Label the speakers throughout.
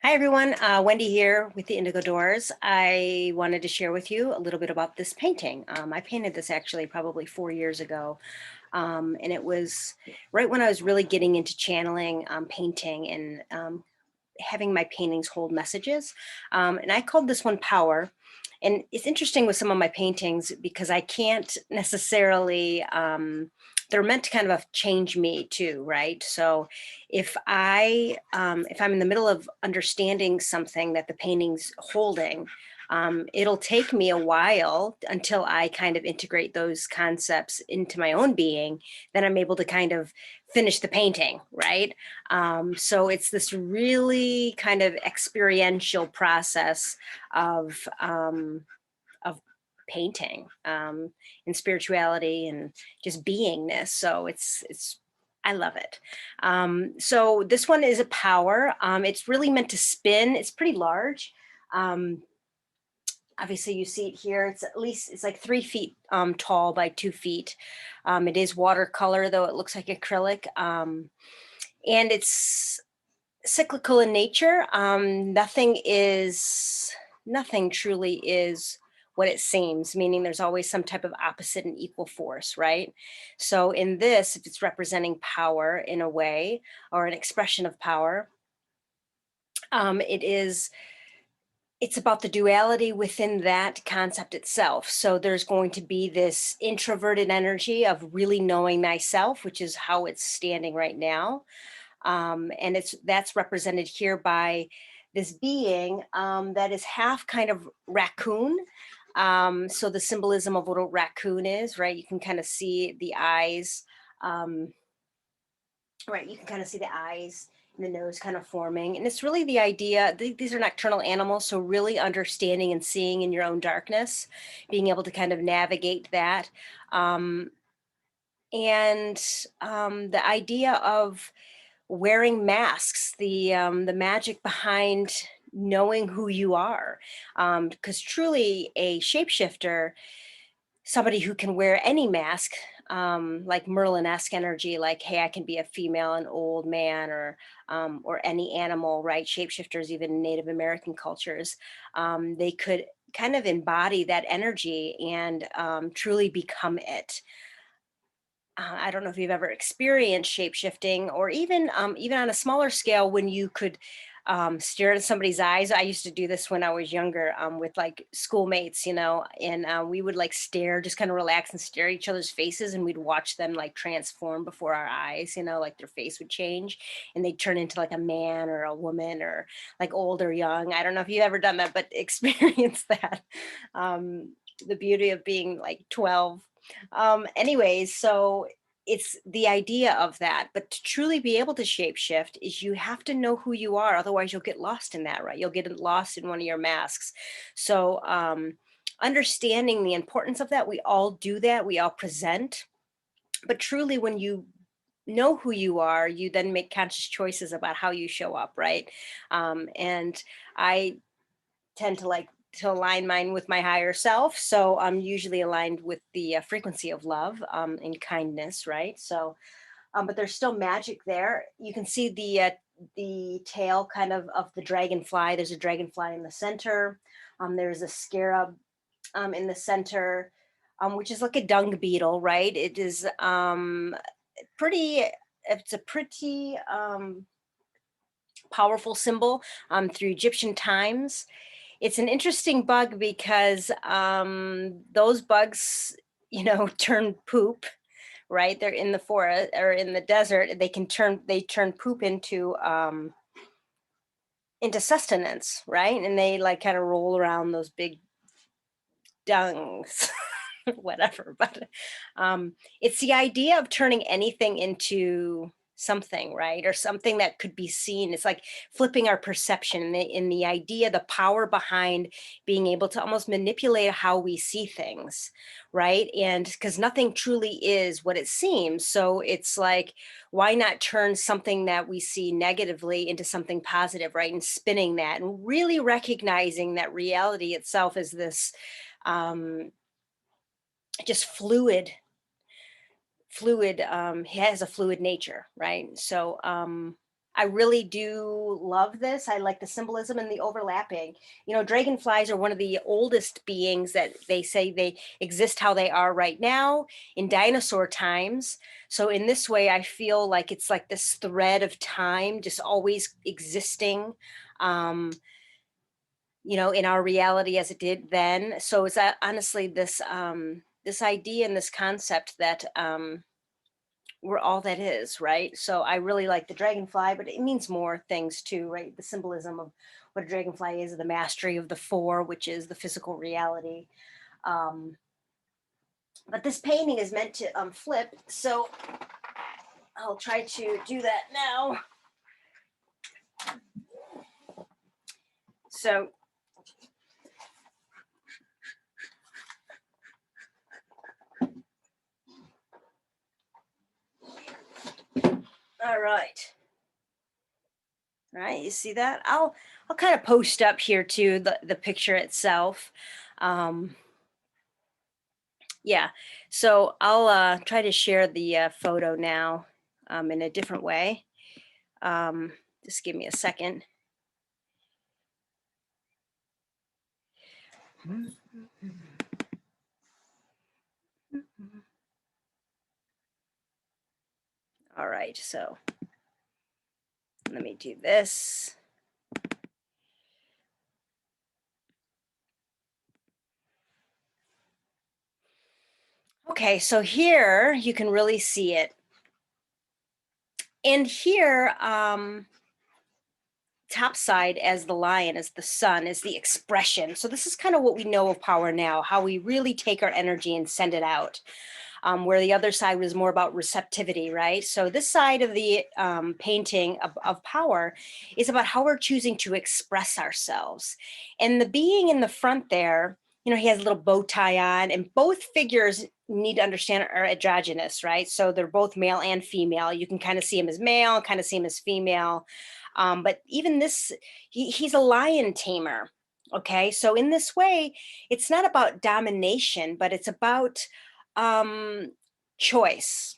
Speaker 1: Hi everyone, Wendy here with the Indigo Doors. I wanted to share with you a little bit about this painting. I painted this actually probably 4 years ago, and it was right when I was really getting into channeling painting and having my paintings hold messages. And I called this one Power. And it's interesting with some of my paintings because I can't necessarily, they're meant to kind of change me too, right? So if I'm in the middle of understanding something that the painting's holding, it'll take me a while until I kind of integrate those concepts into my own being. Then I'm able to kind of finish the painting, right? So it's this really kind of experiential process of of painting and spirituality and just beingness. So it's I love it. So this one is a power. It's really meant to spin. It's pretty large. Um, Obviously you see it here. It's at least it's like 3 feet tall by 2 feet. It is watercolor, though it looks like acrylic. And it's cyclical in nature. Nothing truly is what it seems, meaning there's always some type of opposite and equal force, right? So in this, if it's representing power in a way or an expression of power, it is it's about the duality within that concept itself. So there's going to be this introverted energy of really knowing thyself, which is how it's standing right now. And that's represented here by this being that is half kind of raccoon. So the symbolism of what a raccoon is, right? You can kind of see the eyes. Um, Right, you can kind of see the eyes and the nose kind of forming. And it's really the idea, these are nocturnal animals, so really understanding and seeing in your own darkness, being able to kind of navigate that. Um, and The idea of wearing masks, the magic behind knowing who you are. Because truly a shapeshifter, somebody who can wear any mask, like Merlin-esque energy, like, hey, I can be a female, an old man, or any animal, right? Shapeshifters, even in Native American cultures, they could kind of embody that energy and truly become it. I don't know if you've ever experienced shape shifting, or even on a smaller scale, when you could stare into somebody's eyes. I used to do this when I was younger with like schoolmates, and we would like stare, just kind of relax and stare at each other's faces, and we'd watch them like transform before our eyes. Like their face would change, and they'd turn into like a man or a woman, or like old or young. I don't know if you've ever done that, but experience that. The beauty of being like 12. Anyways, so it's the idea of that. But to truly be able to shapeshift is you have to know who you are. Otherwise, you'll get lost in that, right? You'll get lost in one of your masks. So, understanding the importance of that, we all do that, we all present. But truly, when you know who you are, you then make conscious choices about how you show up, right? And I tend to like to align mine with my higher self. So I'm usually aligned with the frequency of love and kindness, right? So, but there's still magic there. You can see the tail kind of the dragonfly. There's a dragonfly in the center. There's a scarab in the center, which is like a dung beetle, right? It is pretty. It's a pretty powerful symbol through Egyptian times. It's an interesting bug because those bugs, turn poop, right? They're in the forest or in the desert. They turn poop into sustenance, right? And they like kind of roll around those big dungs, whatever. But it's the idea of turning anything into something, right? Or something that could be seen. It's like flipping our perception, in the idea, the power behind being able to almost manipulate how we see things, right? And because nothing truly is what it seems. So it's like, why not turn something that we see negatively into something positive, right? And spinning that and really recognizing that reality itself is this um, just fluid, has a fluid nature, right? So I really do love this. I like the symbolism and the overlapping. Dragonflies are one of the oldest beings that they say they exist how they are right now in dinosaur times. So in this way, I feel like it's like this thread of time just always existing, um, in our reality as it did then. So it's honestly this idea and this concept that we're all that is, right? So I really like the dragonfly, but it means more things too, right? The symbolism of what a dragonfly is, the mastery of the four, which is the physical reality. Um, but this painting is meant to flip, so I'll try to do that now. So all right. All right, you see that? I'll kind of post up here too the picture itself. Um, yeah, so I'll try to share the photo now in a different way. Just give me a second. All right, so let me do this. Okay, so here you can really see it. And here, top side as the lion, as the sun, is the expression. So this is kind of what we know of power now, how we really take our energy and send it out. Where the other side was more about receptivity, right? So this side of the painting of power is about how we're choosing to express ourselves. And the being in the front there, he has a little bow tie on, and both figures need to understand are androgynous, right? So they're both male and female. You can kind of see him as male, kind of see him as female. But even this, he's a lion tamer. Okay, so in this way, it's not about domination, but it's about um, choice,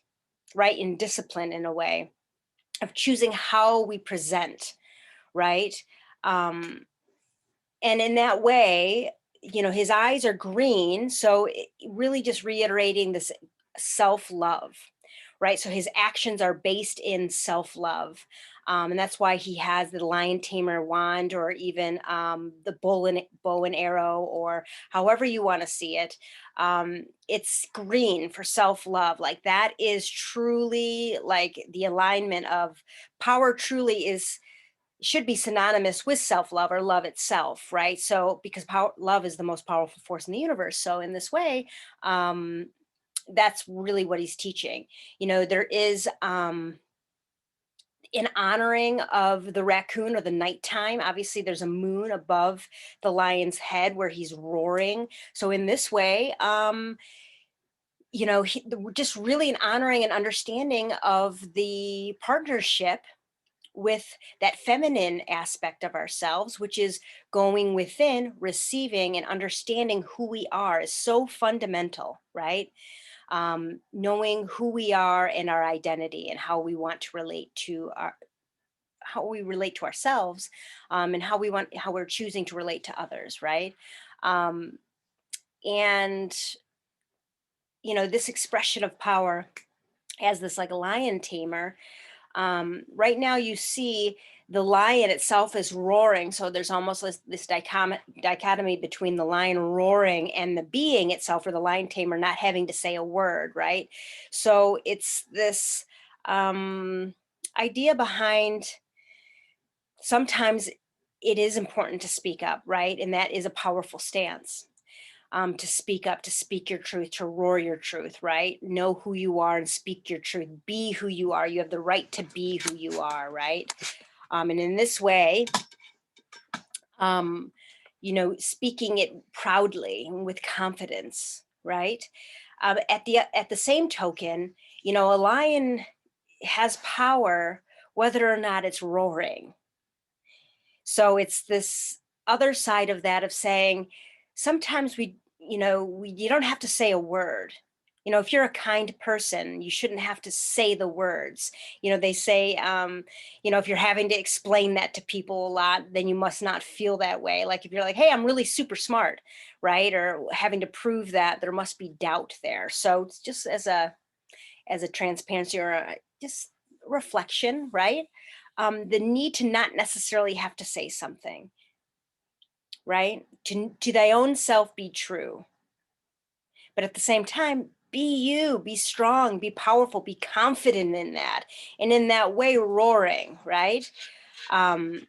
Speaker 1: right? In discipline, in a way of choosing how we present, right? Um, and in that way, his eyes are green. So really just reiterating this self love, right? So his actions are based in self love. And that's why he has the lion tamer wand, or even the bow and arrow, or however you want to see it. It's green for self love. Like that is truly like the alignment of power, truly is should be synonymous with self-love or love itself, right? So because love is the most powerful force in the universe. So in this way, that's really what he's teaching. There is an honoring of the raccoon, or the nighttime. Obviously, there's a moon above the lion's head where he's roaring. So in this way, just really an honoring and understanding of the partnership with that feminine aspect of ourselves, which is going within, receiving, and understanding who we are is so fundamental, right? Knowing who we are and our identity, and how we want to relate to how we relate to ourselves, and how we're choosing to relate to others, right? Um, and this expression of power as this like lion tamer. Right now, you see the lion itself is roaring. So there's almost this dichotomy between the lion roaring and the being itself, or the lion tamer not having to say a word, right? So it's this idea behind sometimes it is important to speak up, right? And that is a powerful stance. To speak up, to speak your truth, to roar your truth, right? Know who you are and speak your truth. Be who you are. You have the right to be who you are, right? And in this way, speaking it proudly and with confidence, right? At the same token, a lion has power whether or not it's roaring. So it's this other side of that, of saying sometimes you don't have to say a word. If you're a kind person, you shouldn't have to say the words. They say, if you're having to explain that to people a lot, then you must not feel that way. Like if you're like, hey, I'm really super smart, right? Or having to prove that, there must be doubt there. So it's just as a transparency or just reflection, right? The need to not necessarily have to say something, right? To thy own self be true. But at the same time, be you, be strong, be powerful, be confident in that. And in that way, roaring, right? Um,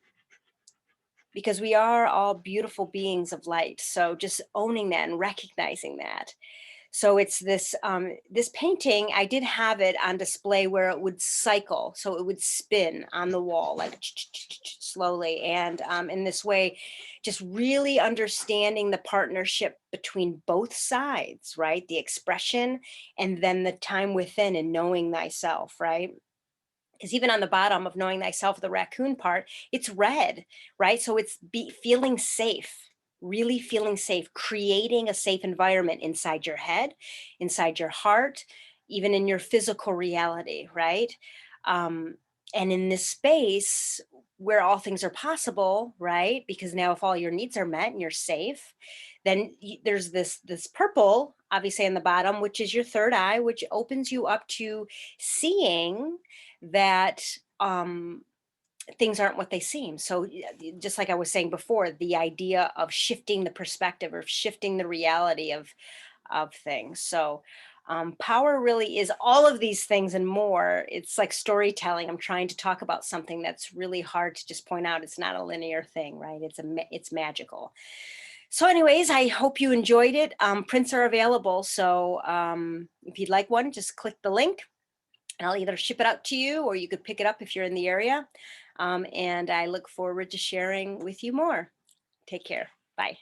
Speaker 1: because we are all beautiful beings of light. So just owning that and recognizing that. So it's this painting. I did have it on display where it would cycle, so it would spin on the wall like slowly, and in this way, just really understanding the partnership between both sides, right? The expression, and then the time within, and knowing thyself, right? Because even on the bottom of knowing thyself, the raccoon part, it's red, right? So it's feeling safe, really feeling safe, creating a safe environment inside your head, inside your heart, even in your physical reality, right? Um, and in this space where all things are possible, right? Because now, if all your needs are met and you're safe, then there's this purple, obviously, on the bottom, which is your third eye, which opens you up to seeing that things aren't what they seem. So just like I was saying before, the idea of shifting the perspective or shifting the reality of things. So power really is all of these things and more. It's like storytelling. I'm trying to talk about something that's really hard to just point out. It's not a linear thing, right? It's magical. So, anyways, I hope you enjoyed it. Prints are available. So, if you'd like one, just click the link and I'll either ship it out to you or you could pick it up if you're in the area. And I look forward to sharing with you more. Take care. Bye.